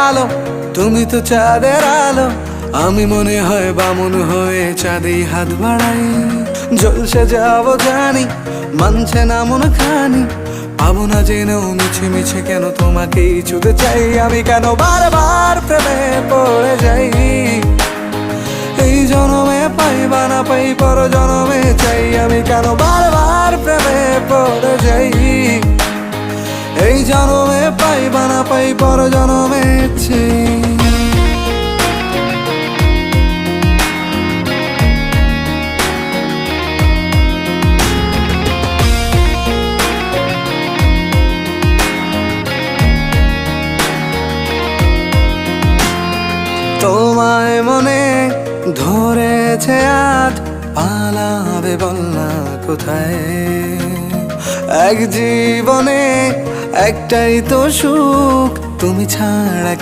আলো, তুমি তো চাঁদের আলো। আমি মনে হয় বামুন হয়ে চাঁদে হাত বাড়াই। জলসে যাবো জানি, মানছে না মন খানি। পাবো না জেনেও মিছে মিছে কেন তোমাকেই ছুঁতে চাই। আমি কেন বারবার প্রেমে পড়ে যাই। এই জনমে পাই বা না পাই, পর জনমে চাই। আমি কেন বারবার প্রেমে পড়ে যাই। এই জনমে পাই বা না পাই, পর জনমে চাই। তোমায় মনে ধরেছে আজ, পালাবে বল না কোথায়। এক জীবনে একটাই তো সুখ, তুমি ছাড়া কেউ